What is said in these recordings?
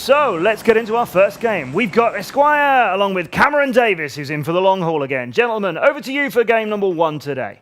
So let's get into our first game. We've got Esquire along with Cameron Davis, who's in for the long haul again. Gentlemen, over to you for game number 1 today.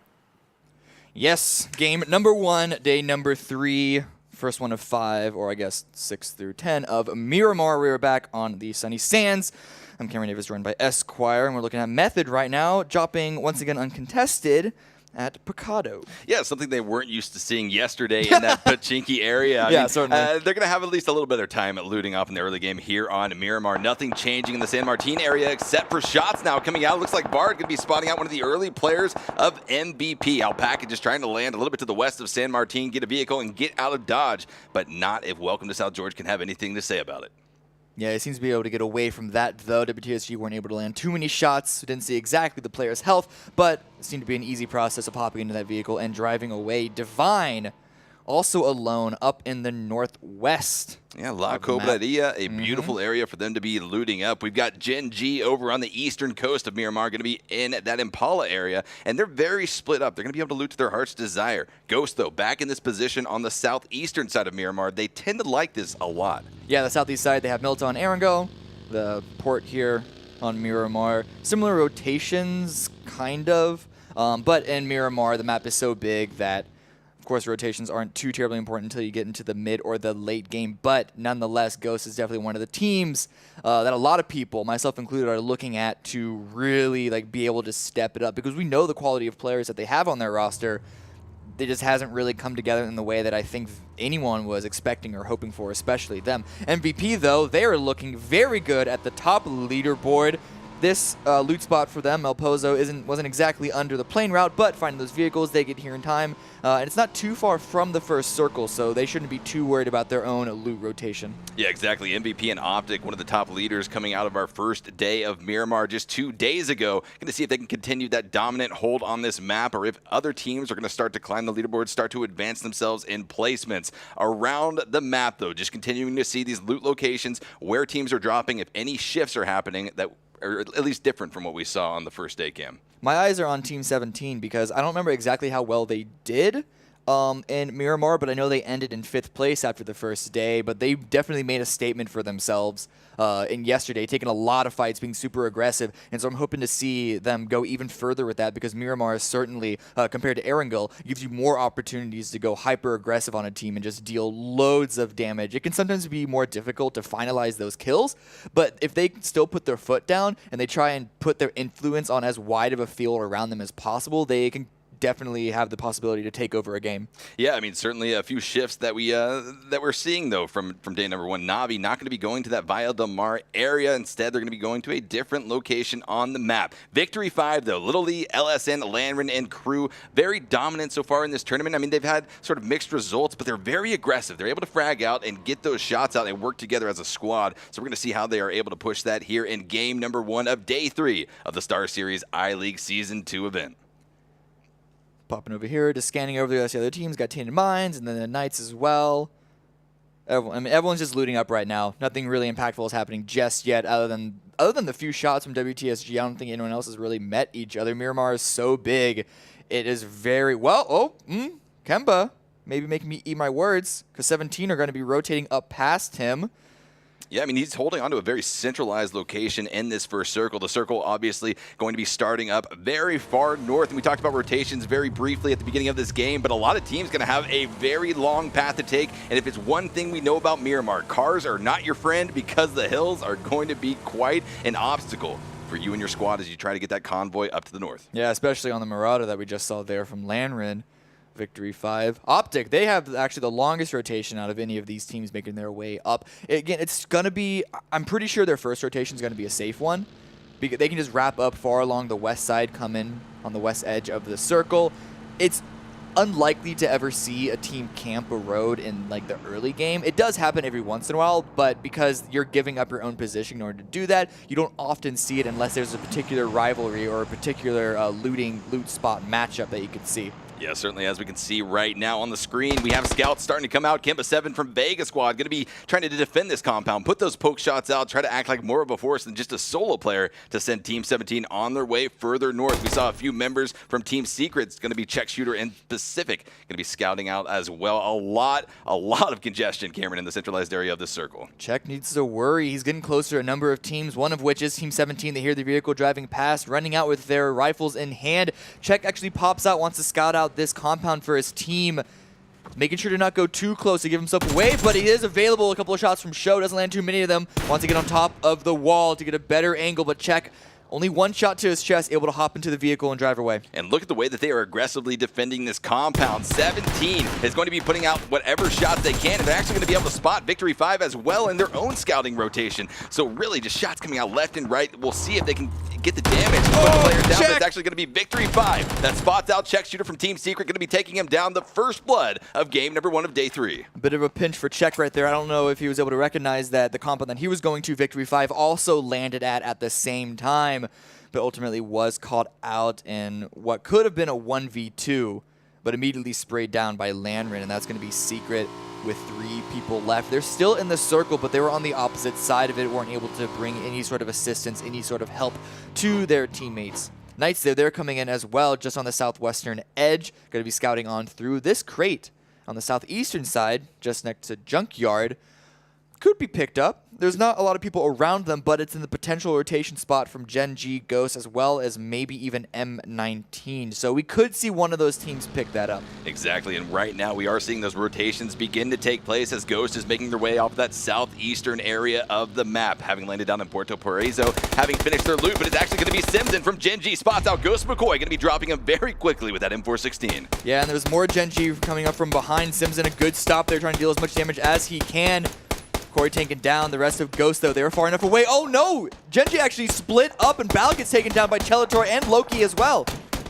Yes, game number 1, day number 3, first one of 5, or I guess 6 through 10 of Miramar. We're back on the sunny sands. I'm Cameron Davis, joined by Esquire, and we're looking at Method right now, dropping once again uncontested at Picado. Yeah, something they weren't used to seeing yesterday in that Pachinki area. Certainly. They're going to have at least a little bit of time at looting up in the early game here on Miramar. Nothing changing in the San Martin area except for shots now coming out. Looks like Bard going to be spotting out one of the early players of MVP. Alpaca just trying to land a little bit to the west of San Martin, get a vehicle, and get out of Dodge. But not if Welcome to South George can have anything to say about it. Yeah, he seems to be able to get away from that, though. WTSG weren't able to land too many shots. We didn't see exactly the player's health, but it seemed to be an easy process of hopping into that vehicle and driving away. Divine, also alone, up in the northwest. Yeah, La Cobreria, a beautiful area for them to be looting up. We've got Gen G over on the eastern coast of Miramar going to be in that Impala area, and they're very split up. They're going to be able to loot to their heart's desire. Ghost, though, back in this position on the southeastern side of Miramar. They tend to like this a lot. Yeah, the southeast side, they have Milton Arango, the port here on Miramar. Similar rotations, kind of, but in Miramar, the map is so big that of course, rotations aren't too terribly important until you get into the mid or the late game, but nonetheless, Ghost is definitely one of the teams that a lot of people, myself included, are looking at to really be able to step it up, because we know the quality of players that they have on their roster. It just hasn't really come together in the way that I think anyone was expecting or hoping for, especially them. MVP, though, they are looking very good at the top leaderboard. This loot spot for them, El Pozo, wasn't exactly under the plane route, but finding those vehicles, they get here in time. And it's not too far from the first circle, so they shouldn't be too worried about their own loot rotation. Yeah, exactly. MVP and Optic, one of the top leaders coming out of our first day of Miramar just 2 days ago. Going to see if they can continue that dominant hold on this map, or if other teams are going to start to climb the leaderboard, start to advance themselves in placements. Around the map, though, just continuing to see these loot locations, where teams are dropping, if any shifts are happening that or at least different from what we saw on the first day, Cam. My eyes are on Team 17 because I don't remember exactly how well they did in Miramar, but I know they ended in 5th place after the first day, but they definitely made a statement for themselves in yesterday, taking a lot of fights, being super aggressive, and so I'm hoping to see them go even further with that, because Miramar is certainly, compared to Erangel, gives you more opportunities to go hyper-aggressive on a team and just deal loads of damage. It can sometimes be more difficult to finalize those kills, but if they still put their foot down and they try and put their influence on as wide of a field around them as possible, they can definitely have the possibility to take over a game. Yeah, I mean, certainly a few shifts that we're seeing, though, from day number 1. Navi not going to be going to that Valle del Mar area. Instead, they're going to be going to a different location on the map. Victory 5, though. Little Lee, LSN, Landrin, and crew, very dominant so far in this tournament. I mean, they've had sort of mixed results, but they're very aggressive. They're able to frag out and get those shots out and work together as a squad. So we're going to see how they are able to push that here in game number 1 of day 3 of the StarSeries I-League Season 2 event. Popping over here, just scanning over the rest of the other teams. Got Tainted Minds and then the Knights as well. Everyone's just looting up right now. Nothing really impactful is happening just yet, other than the few shots from WTSG. I don't think anyone else has really met each other. Miramar is so big. It is very well. Oh, Kemba, maybe making me eat my words, because 17 are going to be rotating up past him. Yeah, I mean, he's holding on to a very centralized location in this first circle. The circle obviously going to be starting up very far north, and we talked about rotations very briefly at the beginning of this game, but a lot of teams going to have a very long path to take, and if it's one thing we know about Miramar, cars are not your friend, because the hills are going to be quite an obstacle for you and your squad as you try to get that convoy up to the north. Yeah, especially on the Marauder that we just saw there from Landrin. Victory 5. Optic, they have actually the longest rotation out of any of these teams making their way up. Again, it's going to be, I'm pretty sure their first rotation is going to be a safe one, because they can just wrap up far along the west side, come in on the west edge of the circle. It's unlikely to ever see a team camp a road in the early game. It does happen every once in a while, but because you're giving up your own position in order to do that, you don't often see it unless there's a particular rivalry or a particular loot spot matchup that you could see. Yeah, certainly, as we can see right now on the screen, we have scouts starting to come out. Kimba 7 from Vega Squad going to be trying to defend this compound, put those poke shots out, try to act like more of a force than just a solo player to send Team 17 on their way further north. We saw a few members from Team Secret's going to be Check Shooter and Pacific going to be scouting out as well. A lot of congestion, Cameron, in the centralized area of this circle. Check needs to worry. He's getting closer to a number of teams, one of which is Team 17. They hear the vehicle driving past, running out with their rifles in hand. Check actually pops out, wants to scout out this compound for his team, making sure to not go too close to give himself away, but he is available. A couple of shots from Show, doesn't land too many of them. Wants to get on top of the wall to get a better angle, but Check only one shot to his chest, able to hop into the vehicle and drive away. And look at the way that they are aggressively defending this compound. 17 is going to be putting out whatever shots they can, and they're actually going to be able to spot Victory 5 as well in their own scouting rotation. So really just shots coming out left and right. We'll see if they can get the damage to put the player down. But it's actually going to be Victory 5 that spots out Check Shooter from Team Secret, going to be taking him down, the first blood of game number 1 of day 3. A bit of a pinch for Check right there. I don't know if he was able to recognize that the compound that he was going to, Victory 5, also landed at the same time, but ultimately was caught out in what could have been a 1v2, but immediately sprayed down by Landrin, and that's going to be Secret with 3 people left. They're still in the circle, but they were on the opposite side of it, weren't able to bring any sort of assistance, any sort of help to their teammates. Knights, they're coming in as well, just on the southwestern edge, going to be scouting on through this crate on the southeastern side, just next to Junkyard. Could be picked up. There's not a lot of people around them, but it's in the potential rotation spot from Gen G, Ghost, as well as maybe even M19. So we could see one of those teams pick that up. Exactly, and right now we are seeing those rotations begin to take place as Ghost is making their way off that southeastern area of the map, having landed down in Puerto Paraiso, having finished their loot, but it's actually going to be Simpson from Gen G. Spots out Ghost McCoy, going to be dropping him very quickly with that M416. Yeah, and there's more Gen G coming up from behind. Simpson, a good stop there, trying to deal as much damage as he can. Corey taken down. The rest of Ghost, though, they were far enough away. Oh, no! Genji actually split up, and Bal gets taken down by Teletor and Loki as well.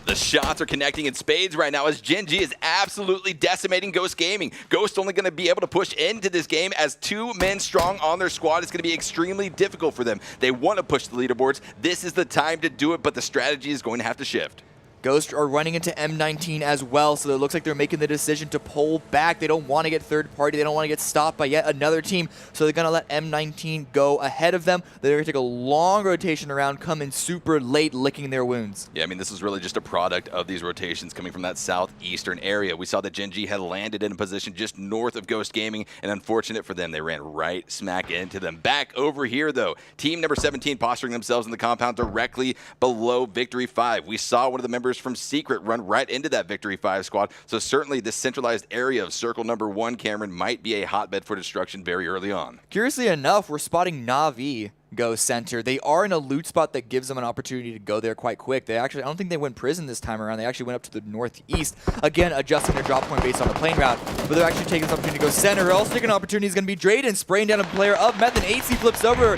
The shots are connecting in spades right now as Gen G is absolutely decimating Ghost Gaming. Ghost only going to be able to push into this game as 2 men strong on their squad. It's going to be extremely difficult for them. They want to push the leaderboards. This is the time to do it, but the strategy is going to have to shift. Ghost are running into M19 as well, so it looks like they're making the decision to pull back. They don't want to get third party. They don't want to get stopped by yet another team, so they're going to let M19 go ahead of them. They're going to take a long rotation around, come in super late, licking their wounds. Yeah, I mean, this is really just a product of these rotations coming from that southeastern area. We saw that Gen G had landed in a position just north of Ghost Gaming, and unfortunate for them, they ran right smack into them. Back over here, though, team number 17 posturing themselves in the compound directly below Victory 5. We saw one of the members from Secret run right into that Victory 5 squad, so certainly this centralized area of circle number 1, Cameron, might be a hotbed for destruction very early on. Curiously enough, we're spotting Na'Vi go center. They are in a loot spot that gives them an opportunity to go there quite quick. They actually, I don't think they went prison this time around. They actually went up to the northeast, again adjusting their drop point based on the plane route, but they're actually taking this opportunity to go center. They're also taking an opportunity is going to be Drayden spraying down a player of Meth, and 8C flips over.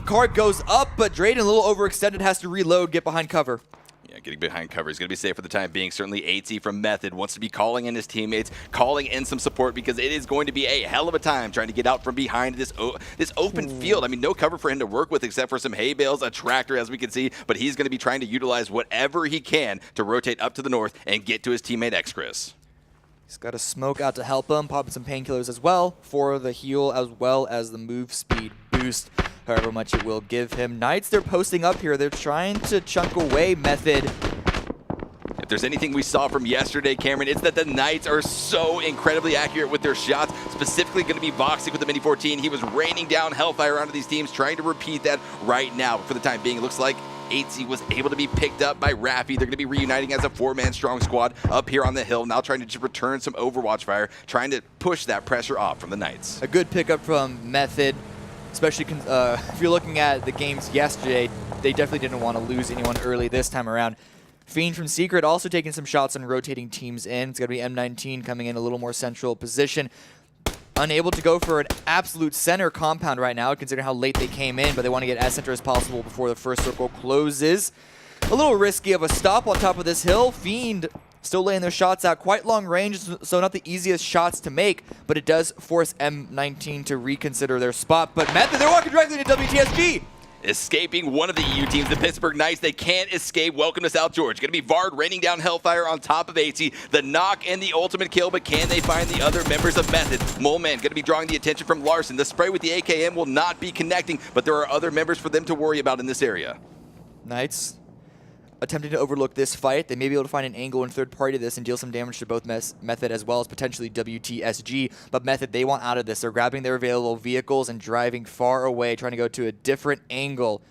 Card goes up, but Drayden, a little overextended, has to reload, get behind cover. Yeah, getting behind cover is going to be safe for the time being. Certainly 8C from Method wants to be calling in his teammates, calling in some support, because it is going to be a hell of a time trying to get out from behind this open field. I mean, no cover for him to work with except for some hay bales, a tractor, as we can see, but he's going to be trying to utilize whatever he can to rotate up to the north and get to his teammate X-Chris. He's got a smoke out to help him, popping some painkillers as well for the heal as well as the move speed boost, however much it will give him. Knights, they're posting up here. They're trying to chunk away Method. If there's anything we saw from yesterday, Cameron, it's that the Knights are so incredibly accurate with their shots, specifically going to be Voxic with the Mini 14. He was raining down hellfire onto these teams, trying to repeat that right now. For the time being, it looks like 8C was able to be picked up by Raffi. They're going to be reuniting as a 4-man strong squad up here on the hill, now trying to just return some Overwatch fire, trying to push that pressure off from the Knights. A good pickup from Method, especially if you're looking at the games yesterday. They definitely didn't want to lose anyone early this time around. Fiend from Secret also taking some shots and rotating teams in. It's going to be M19 coming in a little more central position. Unable to go for an absolute center compound right now, considering how late they came in, but they want to get as center as possible before the first circle closes. A little risky of a stop on top of this hill. Fiend still laying their shots out, quite long range, so not the easiest shots to make, but it does force M19 to reconsider their spot. But Method, they're walking directly to WTSG. Escaping one of the EU teams, the Pittsburgh Knights. They can't escape. Welcome to South George. Going to be Vard raining down Hellfire on top of 80. The knock and the ultimate kill, but can they find the other members of Method? Moleman going to be drawing the attention from Larson. The spray with the AKM will not be connecting, but there are other members for them to worry about in this area. Knights attempting to overlook this fight. They may be able to find an angle and third party this and deal some damage to both Method as well as potentially WTSG. But Method, they want out of this. They're grabbing their available vehicles and driving far away, trying to go to a different angle.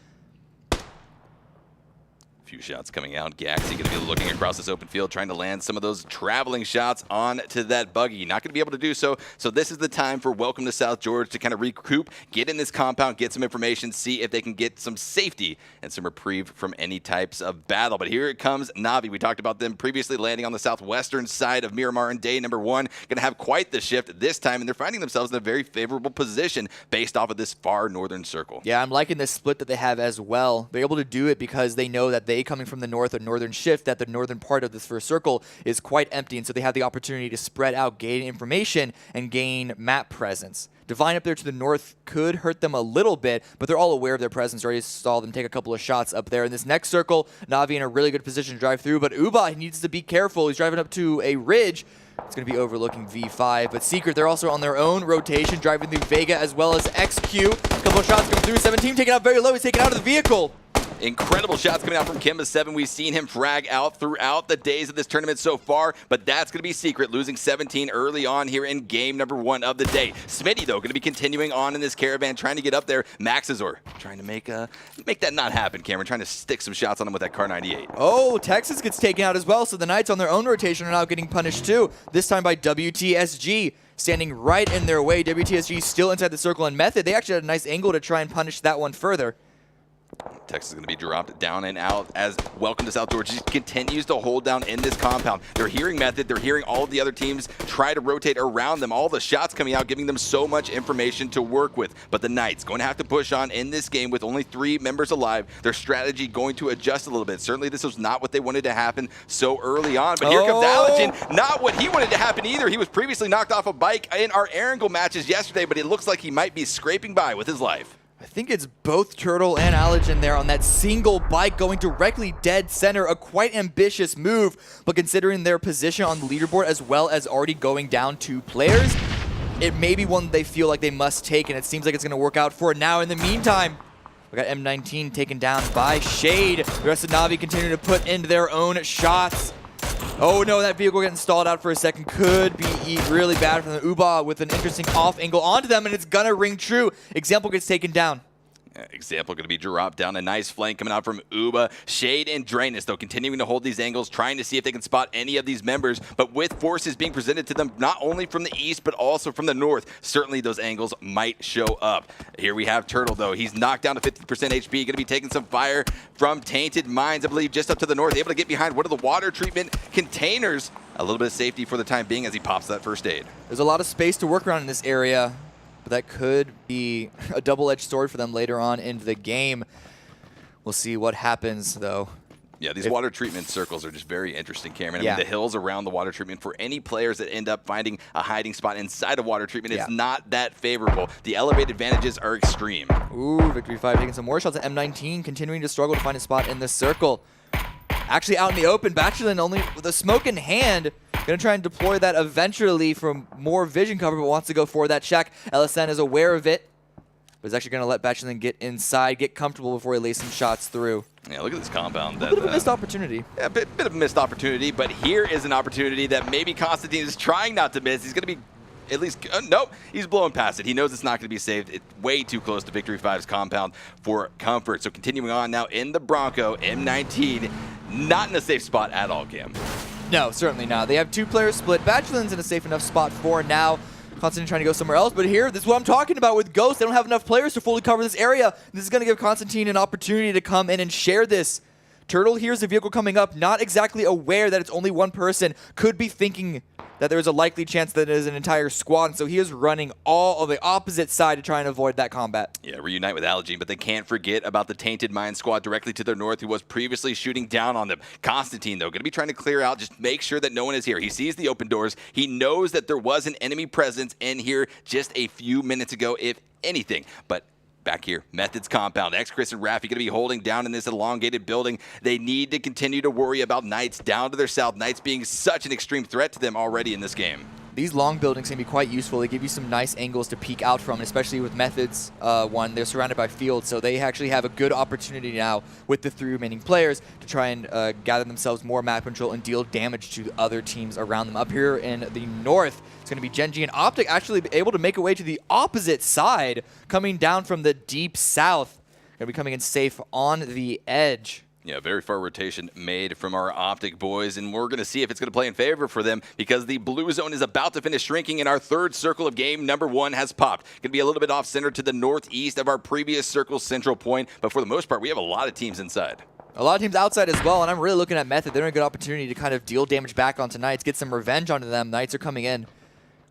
Few shots coming out. Gaxi going to be looking across this open field, trying to land some of those traveling shots onto that buggy. Not going to be able to do so. So this is the time for Welcome to South George to kind of recoup, get in this compound, get some information, see if they can get some safety and some reprieve from any types of battle. But here it comes, Na'Vi. We talked about them previously landing on the southwestern side of Miramar in day number 1. Going to have quite the shift this time, and they're finding themselves in a very favorable position based off of this far northern circle. Yeah, I'm liking this split that they have as well. They're able to do it because they know that they coming from the north or northern shift, that the northern part of this first circle is quite empty, and so they have the opportunity to spread out, gain information, and gain map presence. Divine up there to the north could hurt them a little bit, but they're all aware of their presence. Already saw them take a couple of shots up there. In this next circle, Na'Vi in a really good position to drive through, but Uba needs to be careful. He's driving up to a ridge. It's going to be overlooking V5, but Secret, they're also on their own rotation, driving through Vega as well as XQ. A couple of shots coming through. 17 taken out very low. He's taken out of the vehicle. Incredible shots coming out from Kimba7. We've seen him frag out throughout the days of this tournament so far, but that's going to be Secret, losing 17 early on here in game number 1 of the day. Smitty, though, going to be continuing on in this caravan, trying to get up there. Maxazor trying to make that not happen, Cameron, trying to stick some shots on him with that Car 98. Oh, Texas gets taken out as well, so the Knights on their own rotation are now getting punished too, this time by WTSG. Standing right in their way. WTSG still inside the circle, and Method, they actually had a nice angle to try and punish that one further. Texas is going to be dropped down and out as Welcome to South George just continues to hold down in this compound. They're hearing Method. They're hearing all of the other teams try to rotate around them. All the shots coming out, giving them so much information to work with. But the Knights going to have to push on in this game with only 3 members alive. Their strategy going to adjust a little bit. Certainly this was not what they wanted to happen so early on. But here comes Allergen. Not what he wanted to happen either. He was previously knocked off a bike in our Erangel matches yesterday, but it looks like he might be scraping by with his life. I think it's both Turtle and Allergen there on that single bike going directly dead center. A quite ambitious move, but considering their position on the leaderboard as well as already going down 2 players, it may be one they feel like they must take, and it seems like it's going to work out for now. In the meantime, we got M19 taken down by Shade. The rest of Na'Vi continue to put in their own shots. Oh no, that vehicle getting stalled out for a second could be really bad for the Uba with an interesting off angle onto them, and it's gonna ring true. Example gets taken down. Example going to be dropped down. A nice flank coming out from Uba. Shade and Drainus, though, continuing to hold these angles, trying to see if they can spot any of these members, but with forces being presented to them not only from the east, but also from the north, certainly those angles might show up. Here we have Turtle, though. He's knocked down to 50% HP, going to be taking some fire from Tainted Mines, I believe, just up to the north, able to get behind one of the water treatment containers. A little bit of safety for the time being as he pops that first aid. There's a lot of space to work around in this area, but that could be a double-edged sword for them later on in the game. We'll see what happens, though. Yeah, these water treatment circles are just very interesting, Cameron. Yeah. I mean, the hills around the water treatment, for any players that end up finding a hiding spot inside of water treatment, it's not that favorable. The elevated advantages are extreme. Ooh, Victory 5 taking some more shots at M19, continuing to struggle to find a spot in this circle. Actually out in the open, Bachelin only with a smoke in hand. Gonna try and deploy that eventually for more vision cover, but wants to go for that check. LSN is aware of it, but is actually gonna let Bachelin get inside, get comfortable before he lays some shots through. Yeah, look at this compound. A bit of a missed opportunity. Yeah, a bit of a missed opportunity, but here is an opportunity that maybe Constantine is trying not to miss. He's gonna be at least, nope, he's blowing past it. He knows it's not going to be saved. It's way too close to Victory 5's compound for comfort. So continuing on now in the Bronco, M19, not in a safe spot at all, Cam. No, certainly not. They have 2 players split. Bachelin's in a safe enough spot for now. Constantine trying to go somewhere else, but here, this is what I'm talking about with Ghost. They don't have enough players to fully cover this area. This is going to give Constantine an opportunity to come in and share this. Turtle hears the vehicle coming up, not exactly aware that it's only one person, could be thinking that there's a likely chance that it is an entire squad, and so he is running all of the opposite side to try and avoid that combat. Yeah, reunite with Allergene, but they can't forget about the Tainted Mind squad directly to their north who was previously shooting down on them. Constantine, though, going to be trying to clear out, just make sure that no one is here. He sees the open doors. He knows that there was an enemy presence in here just a few minutes ago, if anything, but back here, Methods compound. X-Chris and Raffy going to be holding down in this elongated building. They need to continue to worry about Knights down to their south. Knights being such an extreme threat to them already in this game. These long buildings can be quite useful. They give you some nice angles to peek out from, especially with Methods one. They're surrounded by fields, so they actually have a good opportunity now with the 3 remaining players to try and gather themselves more map control and deal damage to other teams around them. Up here in the north, it's going to be Gen.G and Optic actually able to make a way to the opposite side, coming down from the deep south. Going to be coming in safe on the edge. Yeah, very far rotation made from our Optic boys, and we're going to see if it's going to play in favor for them because the blue zone is about to finish shrinking, and our third circle of game number 1 has popped. Going to be a little bit off-center to the northeast of our previous circle's central point, but for the most part, we have a lot of teams inside. A lot of teams outside as well, and I'm really looking at Method. They're in a good opportunity to kind of deal damage back onto Knights, get some revenge onto them. Knights are coming in.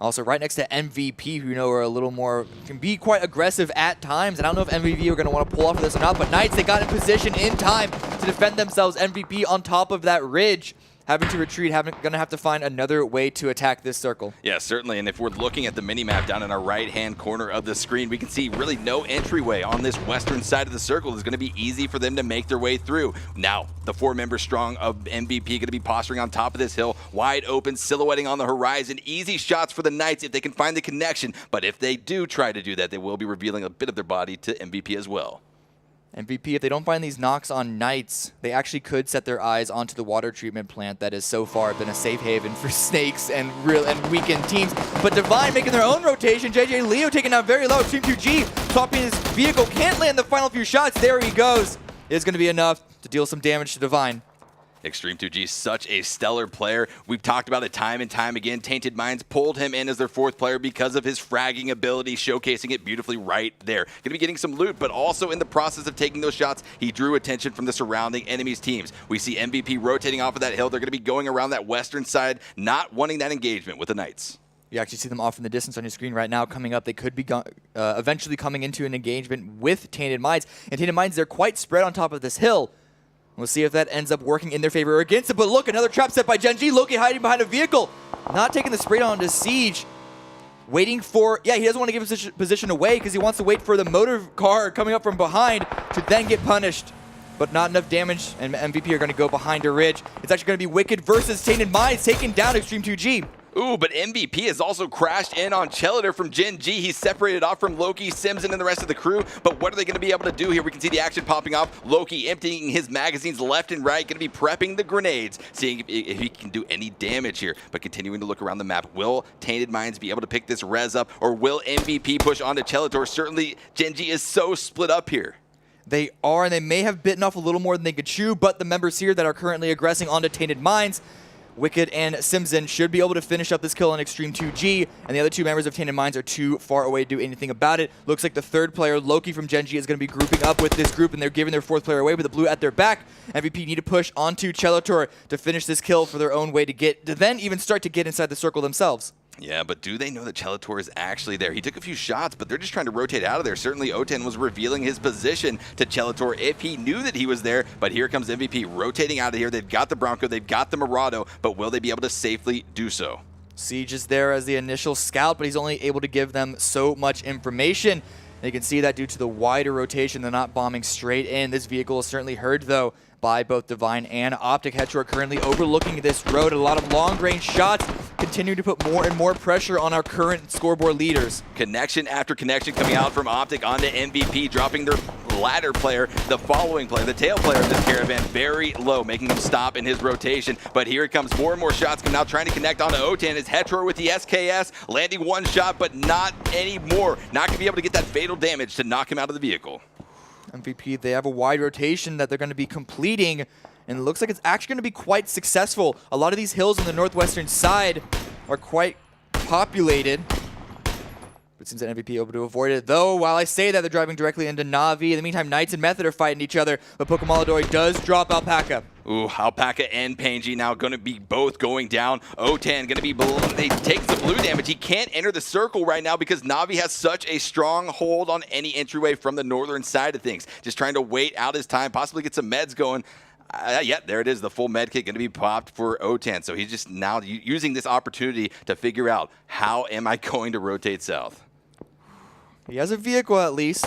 Also, right next to MVP, who you know are a little more, can be quite aggressive at times. And I don't know if MVP are going to want to pull off of this or not, but Knights, they got in position in time to defend themselves. MVP on top of that ridge, having to retreat, going to have to find another way to attack this circle. Yeah, certainly. And if we're looking at the mini-map down in our right-hand corner of the screen, we can see really no entryway on this western side of the circle. It's going to be easy for them to make their way through. Now, the 4-member strong of MVP going to be posturing on top of this hill, wide open, silhouetting on the horizon. Easy shots for the Knights if they can find the connection. But if they do try to do that, they will be revealing a bit of their body to MVP as well. MVP, if they don't find these knocks on Knights, they actually could set their eyes onto the water treatment plant that has so far been a safe haven for snakes and weakened teams. But Divine making their own rotation. JJ Leo taking down very low. Team 2G topping his vehicle. Can't land the final few shots. There he goes. It's going to be enough to deal some damage to Divine. Extreme 2G, such a stellar player. We've talked about it time and time again. Tainted Minds pulled him in as their 4th player because of his fragging ability, showcasing it beautifully right there. Going to be getting some loot, but also in the process of taking those shots, he drew attention from the surrounding enemies' teams. We see MVP rotating off of that hill. They're going to be going around that western side, not wanting that engagement with the Knights. You actually see them off in the distance on your screen right now coming up. They could be eventually coming into an engagement with Tainted Minds. And Tainted Minds, they're quite spread on top of this hill. We'll see if that ends up working in their favor or against it. But look, another trap set by Gen.G. Loki hiding behind a vehicle. Not taking the spray down into Siege. Waiting for, yeah, he doesn't want to give his position away because he wants to wait for the motor car coming up from behind to then get punished. But not enough damage, and MVP are going to go behind a ridge. It's actually going to be Wicked versus Tainted Minds, taking down Extreme 2G. Ooh, but MVP has also crashed in on Chelator from Gen.G. He's separated off from Loki, Simpson, and the rest of the crew. But what are they going to be able to do here? We can see the action popping off. Loki emptying his magazines left and right, going to be prepping the grenades, seeing if he can do any damage here. But continuing to look around the map. Will Tainted Minds be able to pick this res up, or will MVP push onto Chelator? Certainly, Gen.G is so split up here. They are, and they may have bitten off a little more than they could chew, but the members here that are currently aggressing onto Tainted Minds, Wicked and Simpson, should be able to finish up this kill on Extreme 2G, and the other 2 members of Tainted Minds are too far away to do anything about it. Looks like the 3rd player, Loki from Gen.G, is going to be grouping up with this group, and they're giving their 4th player away with the blue at their back. MVP need to push onto Chelator to finish this kill for their own way to then even start to get inside the circle themselves. Yeah, but do they know that Chelator is actually there? He took a few shots, but they're just trying to rotate out of there. Certainly, O10 was revealing his position to Chelator if he knew that he was there, but here comes MVP rotating out of here. They've got the Bronco, they've got the Murado, but will they be able to safely do so? Siege is there as the initial scout, but he's only able to give them so much information. And you can see that due to the wider rotation, they're not bombing straight in. This vehicle is certainly heard, though, by both Divine and Optic. Hetro are currently overlooking this road. A lot of long-range shots continue to put more and more pressure on our current scoreboard leaders. Connection after connection coming out from Optic onto MVP, dropping their ladder player, the following player, the tail player of this caravan, very low, making him stop in his rotation. But here it comes, more and more shots coming out, trying to connect onto O10. It's Hetro with the SKS, landing 1 shot, but not anymore. Not going to be able to get that fatal damage to knock him out of the vehicle. MVP, they have a wide rotation that they're going to be completing, and it looks like it's actually going to be quite successful. A lot of these hills on the northwestern side are quite populated. It seems that MVP able to avoid it, though. While I say that, they're driving directly into Na'Vi. In the meantime, Knights and Method are fighting each other, but Pokemon does drop Alpaca. Ooh, Alpaca and Pangy now going to be both going down. O10 going to be below. They take the blue damage. He can't enter the circle right now because Na'Vi has such a strong hold on any entryway from the northern side of things. Just trying to wait out his time, possibly get some meds going. Yeah, there it is. The full med kit going to be popped for O10. So he's just now using this opportunity to figure out, how am I going to rotate south? He has a vehicle at least.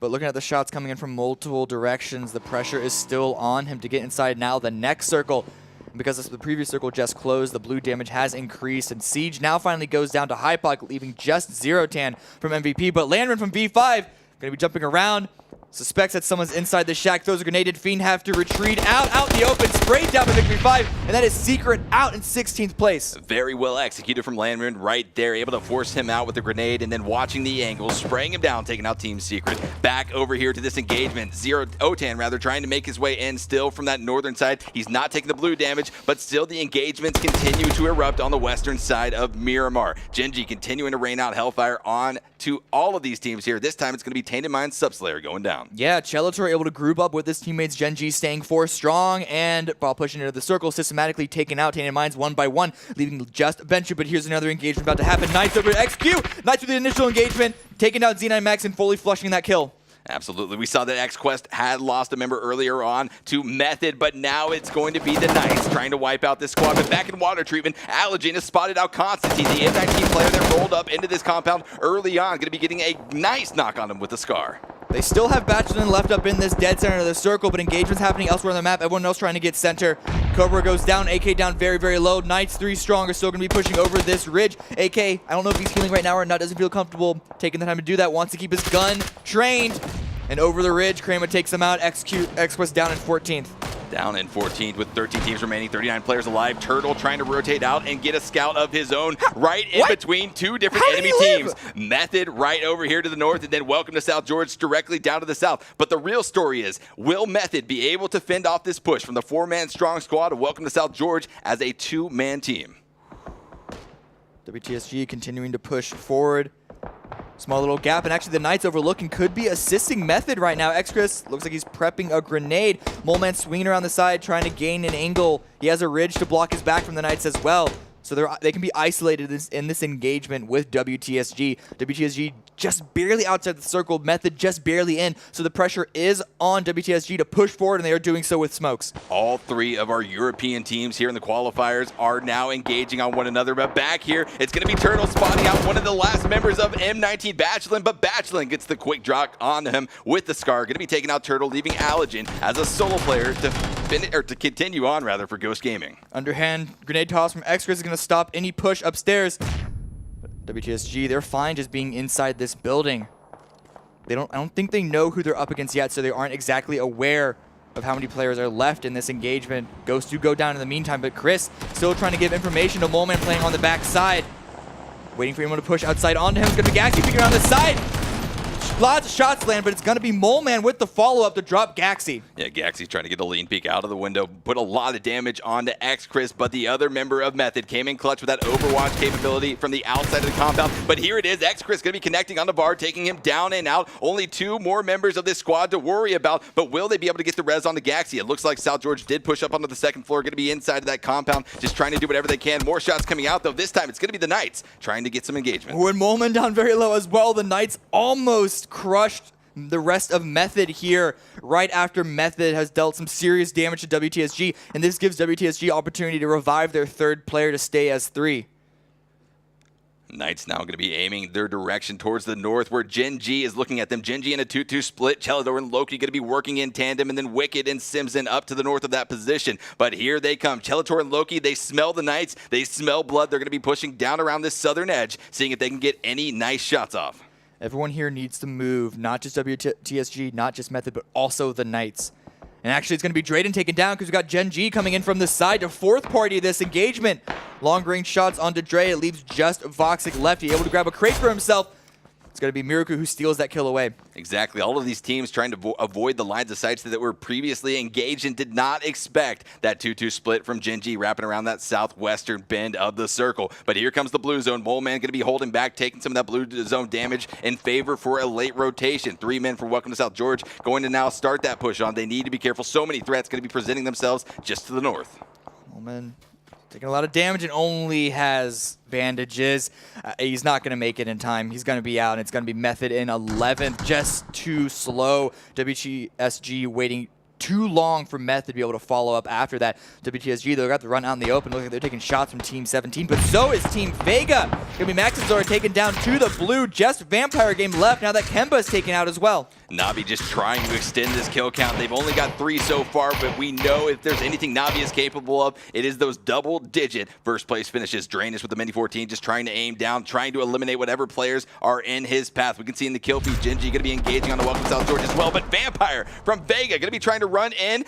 But looking at the shots coming in from multiple directions, the pressure is still on him to get inside now the next circle. And because the previous circle just closed, the blue damage has increased, and Siege now finally goes down to Hypoc, leaving just 0-tan from MVP. But Landman from V5 going to be jumping around. Suspects that someone's inside the shack, throws a grenade, and Fiend have to retreat out in the open, sprayed down by Victory 5, and that is Secret out in 16th place. Very well executed from Landman right there, able to force him out with the grenade, and then watching the angle, spraying him down, taking out Team Secret. Back over here to this engagement, Otan rather, trying to make his way in still from that northern side. He's not taking the blue damage, but still the engagements continue to erupt on the western side of Miramar. Genji continuing to rain out Hellfire on to all of these teams here. This time it's going to be Tainted Mind Subslayer going down. Yeah, Chelator able to group up with his teammates. Genji staying 4 strong, and while pushing into the circle, systematically taking out Tainted Minds one by one, leaving just Benchu. But here's another engagement about to happen. Knights over to XQ. Knights with the initial engagement, taking out Z9 Max and fully flushing that kill. Absolutely. We saw that X-Quest had lost a member earlier on to Method, but now it's going to be the Knights trying to wipe out this squad. But back in water treatment, Allergen has spotted out Constantine, the M19 player that rolled up into this compound early on. Going to be getting a nice knock on him with the Scar. They still have Bachelin left up in this dead center of the circle, but engagements happening elsewhere on the map. Everyone else trying to get center. Cobra goes down, AK down very, very low. Knights 3 strong are still going to be pushing over this ridge. AK, I don't know if he's healing right now or not, doesn't feel comfortable taking the time to do that. Wants to keep his gun trained. And over the ridge, Kramer takes him out. X-Quest down in 14th. Down in 14th with 13 teams remaining, 39 players alive. Turtle trying to rotate out and get a scout of his own right in between two different enemy teams. Method right over here to the north, and then Welcome to South George directly down to the south. But the real story is, will Method be able to fend off this push from the 4-man strong squad of Welcome to South George as a 2-man team? WTSG continuing to push forward. Small little gap, and actually the Knights overlooking could be assisting Method right now. X-Chris looks like he's prepping a grenade. Moleman swinging around the side, trying to gain an angle. He has a ridge to block his back from the Knights as well. So they can be isolated in this engagement with WTSG. WTSG just barely outside the circle, Method just barely in. So the pressure is on WTSG to push forward, and they are doing so with smokes. All 3 of our European teams here in the qualifiers are now engaging on one another. But back here, it's going to be Turtle spotting out one of the last members of M19, Bachelin. But Bachelin gets the quick drop on him with the Scar. Going to be taking out Turtle, leaving Allergen as a solo player to continue on rather for Ghost Gaming. Underhand grenade toss from X-Chris is going to stop any push upstairs. But WTSG, they're fine just being inside this building. I don't think they know who they're up against yet, so they aren't exactly aware of how many players are left in this engagement. Ghosts do go down in the meantime, but Chris still trying to give information to Moleman playing on the back side. Waiting for anyone to push outside onto him. It's going to be Gaxi peeking around the side. Lots of shots land, but it's going to be Moleman with the follow-up to drop Gaxi. Yeah, Gaxi's trying to get the lean peek out of the window, put a lot of damage onto X-Chris, but the other member of Method came in clutch with that Overwatch capability from the outside of the compound. But here it is, X-Chris going to be connecting on the bar, taking him down and out. Only 2 more members of this squad to worry about, but will they be able to get the res onto Gaxi? It looks like South George did push up onto the 2nd floor, going to be inside of that compound, just trying to do whatever they can. More shots coming out, though. This time it's going to be the Knights trying to get some engagement. When Moleman down very low as well, the Knights almost crushed the rest of Method here right after Method has dealt some serious damage to WTSG, and this gives WTSG opportunity to revive their 3rd player to stay as 3. Knights now going to be aiming their direction towards the north, where Gen G is looking at them. Gen G in a 2-2 split. Chelador and Loki going to be working in tandem, and then Wicked and Simpson up to the north of that position. But here they come. Chelador and Loki, they smell the Knights. They smell blood. They're going to be pushing down around this southern edge, seeing if they can get any nice shots off. Everyone here needs to move, not just WTSG, not just Method, but also the Knights. And actually, it's going to be Drayden taken down because we've got Gen G coming in from the side to 4th party of this engagement. Long-range shots onto Dre. It leaves just Voxic left. He's able to grab a crate for himself. It's going to be Miraku who steals that kill away. Exactly. All of these teams trying to avoid the lines of sights that were previously engaged and did not expect that 2-2 split from Gen G wrapping around that southwestern bend of the circle. But here comes the blue zone. Moleman going to be holding back, taking some of that blue zone damage in favor for a late rotation. 3 men for Welcome to South George going to now start that push on. They need to be careful. So many threats going to be presenting themselves just to the north. Moleman taking a lot of damage and only has bandages. He's not going to make it in time. He's going to be out, and it's going to be Method in 11th. Just too slow. WTSG waiting too long for Method to be able to follow up after that. WTSG, though, got the run out in the open. Looks like they're taking shots from Team 17, but so is Team Vega. Going to be Maxazor taken down to the blue. Just Vampire game left now that Kemba is taken out as well. Navi just trying to extend this kill count. They've only got 3 so far, but we know if there's anything Navi is capable of, it is those double-digit first-place finishes. Drainus with the Mini 14 just trying to aim down, trying to eliminate whatever players are in his path. We can see in the kill feed, Gen G going to be engaging on the Welcome South George as well, but Vampire from Vega going to be trying to run in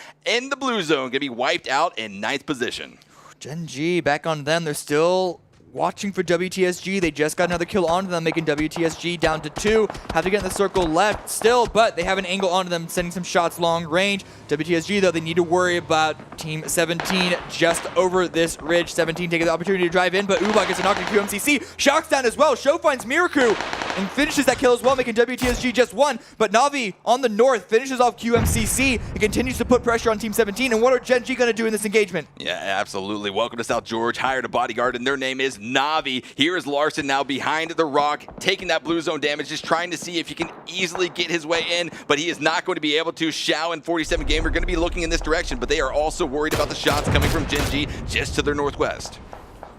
the blue zone, going to be wiped out in 9th position. Gen G, back on them. They're still watching for WTSG. They just got another kill onto them, making WTSG down to 2. Have to get in the circle left still, but they have an angle onto them, sending some shots long range. WTSG, though, they need to worry about Team 17 just over this ridge. 17 taking the opportunity to drive in, but Uba gets a knock into QMCC. Shocks down as well. Show finds Miraku and finishes that kill as well, making WTSG just 1. But Navi on the north finishes off QMCC and continues to put pressure on Team 17. And what are Gen G going to do in this engagement? Yeah, absolutely. Welcome to South George. Hired a bodyguard, and their name is Navi. Here is Larson now behind the rock, taking that blue zone damage, just trying to see if he can easily get his way in, but he is not going to be able to. Xiao and 47 Gamer are going to be looking in this direction, but they are also worried about the shots coming from Gen G just to their northwest.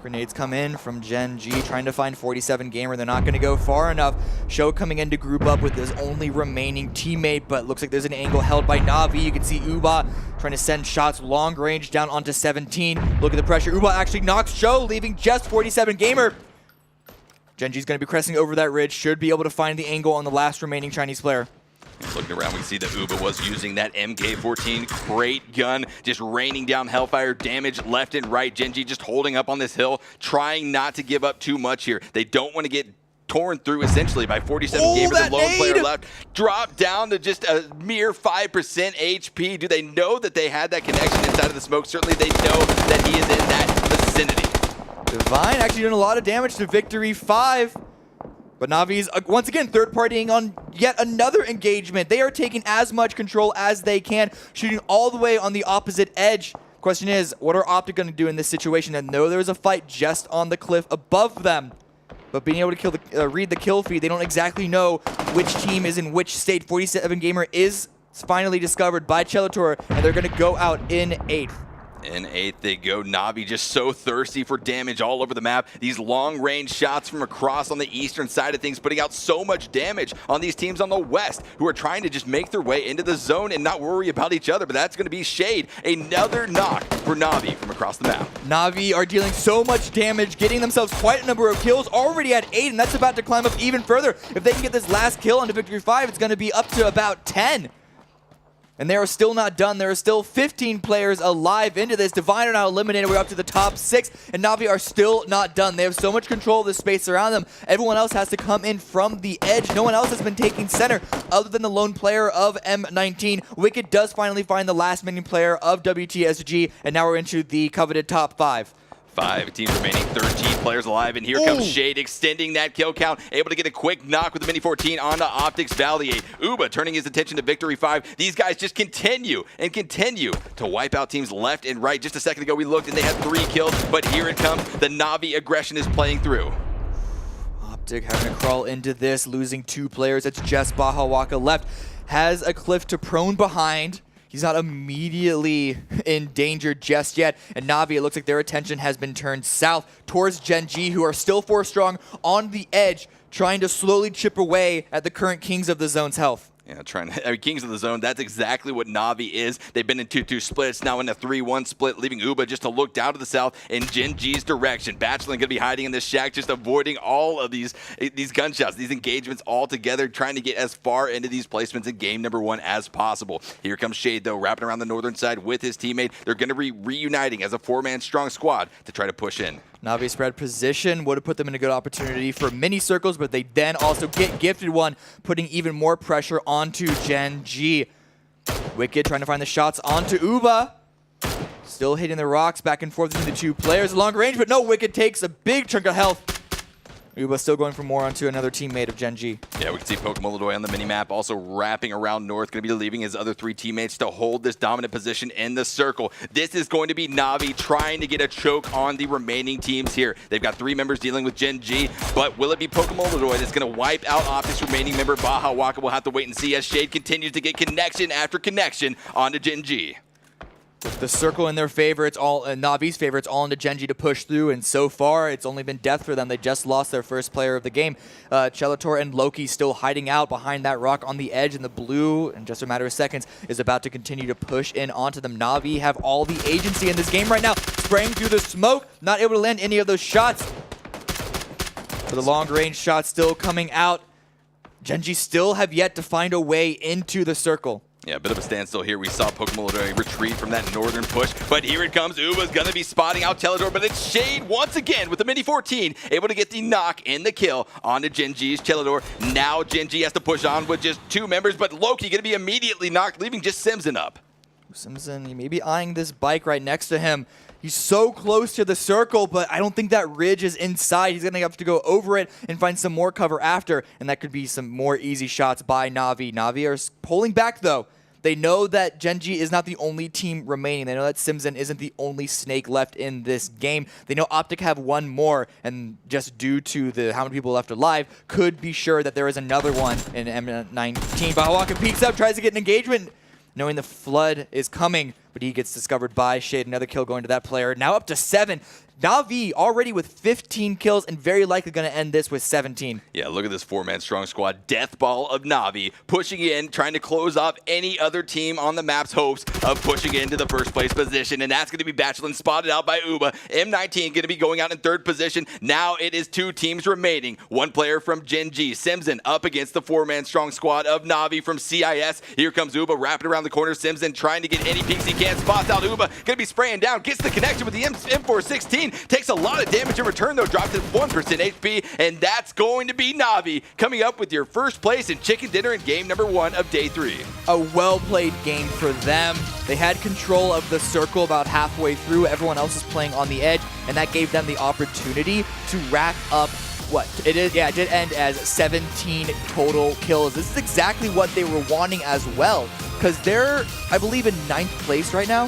Grenades come in from Gen G, trying to find 47 Gamer. They're not going to go far enough. Show coming in to group up with his only remaining teammate, but looks like there's an angle held by Navi. You can see Uba trying to send shots long range down onto 17. Look at the pressure. Uba actually knocks Show, leaving just 47 Gamer. Gen G's going to be pressing over that ridge, should be able to find the angle on the last remaining Chinese player. Looking around, we see that Uba was using that MK14 great gun, just raining down Hellfire damage left and right. Gen G just holding up on this hill, trying not to give up too much here. They don't want to get torn through essentially by 47 Gamer, the lone player left. Drop down to just a mere 5% HP. Do they know that they had that connection inside of the smoke? Certainly they know that he is in that vicinity. Divine actually doing a lot of damage to Victory 5. But Navi's, once again, third-partying on yet another engagement. They are taking as much control as they can, shooting all the way on the opposite edge. Question is, what are Optic going to do in this situation? And know there's a fight just on the cliff above them. But being able to kill the, read the kill feed, they don't exactly know which team is in which state. 47 Gamer is finally discovered by Chellator, and they're going to go out in 8th. In 8th they go. Navi just so thirsty for damage all over the map. These long-range shots from across on the eastern side of things, putting out so much damage on these teams on the west who are trying to just make their way into the zone and not worry about each other. But that's going to be Shade. Another knock for Navi from across the map. Navi are dealing so much damage, getting themselves quite a number of kills, already at 8, and that's about to climb up even further. If they can get this last kill onto Victory 5, it's going to be up to about 10. And they are still not done. There are still 15 players alive into this. Divine are now eliminated. We're up to the top 6. And Navi are still not done. They have so much control of the space around them. Everyone else has to come in from the edge. No one else has been taking center other than the lone player of M19. Wicked does finally find the last minion player of WTSG. And now we're into the coveted top 5. 5 teams remaining, 13 players alive, and here comes Shade extending that kill count, able to get a quick knock with the Mini 14 onto Optics Valiate. Uba turning his attention to Victory 5. These guys just continue and continue to wipe out teams left and right. Just a second ago we looked and they had 3 kills, but here it comes. The Navi aggression is playing through. Optic having to crawl into this, losing 2 players. It's just Bahawaka left. Has a cliff to prone behind. He's not immediately in danger just yet. And Navi, it looks like their attention has been turned south towards Gen G, who are still 4 strong on the edge, trying to slowly chip away at the current Kings of the Zone's health. Yeah, Kings of the Zone, that's exactly what Navi is. They've been in 2-2 splits, now in a 3-1 split, leaving Uba just to look down to the south in Gen G's direction. Bachelor going to be hiding in this shack, just avoiding all of these gunshots, these engagements all together, trying to get as far into these placements in game number 1 as possible. Here comes Shade, though, wrapping around the northern side with his teammate. They're going to be reuniting as a 4-man strong squad to try to push in. Navi spread position would have put them in a good opportunity for mini circles, but they then also get gifted one, putting even more pressure onto Gen G. Wicked trying to find the shots onto Uba. Still hitting the rocks back and forth between the 2 players. Long range, but no, Wicked takes a big chunk of health. Uba still going for more onto another teammate of Gen G. Yeah, we can see Pokemon Ladoy on the minimap, also wrapping around north, going to be leaving his other 3 teammates to hold this dominant position in the circle. This is going to be Navi trying to get a choke on the remaining teams here. They've got 3 members dealing with Gen G, but will it be Pokemon Ladoy that's going to wipe out Optic's remaining member, Baja Waka? We'll have to wait and see as Shade continues to get connection after connection onto Gen G. The circle in their favor, it's all Navi's favor, it's all into Genji to push through, and so far it's only been death for them. They just lost their first player of the game. Chelator and Loki still hiding out behind that rock on the edge, and the blue, in just a matter of seconds, is about to continue to push in onto them. Navi have all the agency in this game right now, spraying through the smoke, not able to land any of those shots. For the long-range shot still coming out, Genji still have yet to find a way into the circle. Yeah, a bit of a standstill here. We saw Pokemon retreat from that northern push, but here it comes. Uba's going to be spotting out Teledor, but it's Shade once again with the Mini 14, able to get the knock and the kill onto Genji's Teledor. Now Genji has to push on with just 2 members, but Loki going to be immediately knocked, leaving just Simson up. Simson, he may be eyeing this bike right next to him. He's so close to the circle, but I don't think that ridge is inside. He's going to have to go over it and find some more cover after, and that could be some more easy shots by Navi. Navi are pulling back, though. They know that Genji is not the only team remaining. They know that Simson isn't the only snake left in this game. They know Optic have one more, and just due to how many people left alive, could be sure that there is another one in M19. Bahawaka peeks up, tries to get an engagement, knowing the flood is coming, but he gets discovered by Shade. Another kill going to that player. Now up to 7. Navi already with 15 kills and very likely going to end this with 17. Yeah, look at this 4-man strong squad. Death ball of Navi pushing in, trying to close off any other team on the map's hopes of pushing into the first place position. And that's going to be Bachelin spotted out by Uba. M19 going to be going out in 3rd position. Now it is 2 teams remaining. 1 player from Genji, Simson, up against the 4-man strong squad of Navi from CIS. Here comes Uba wrapping around the corner. Simson trying to get any peeks he can. Spots out Uba. Going to be spraying down. Gets the connection with the M416. Takes a lot of damage in return, though. Drops at 1% HP, and that's going to be Navi coming up with your first place in Chicken Dinner in game number 1 of day 3. A well-played game for them. They had control of the circle about halfway through. Everyone else is playing on the edge, and that gave them the opportunity to rack up what it is. Yeah, it did end as 17 total kills. This is exactly what they were wanting as well, because they're, I believe, in 9th place right now.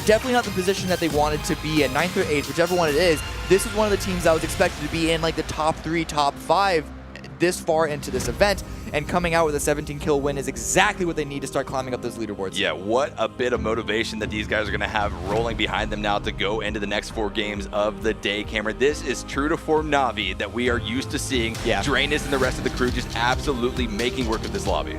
Definitely not the position that they wanted to be in, 9th or 8th, whichever one it is. This is one of the teams that was expected to be in like the top 3, top 5 this far into this event, and coming out with a 17-kill win is exactly what they need to start climbing up those leaderboards. Yeah, what a bit of motivation that these guys are going to have rolling behind them now to go into the next 4 games of the day, Cameron. This is true to form Navi that we are used to seeing. Yeah. Drainus and the rest of the crew just absolutely making work of this lobby.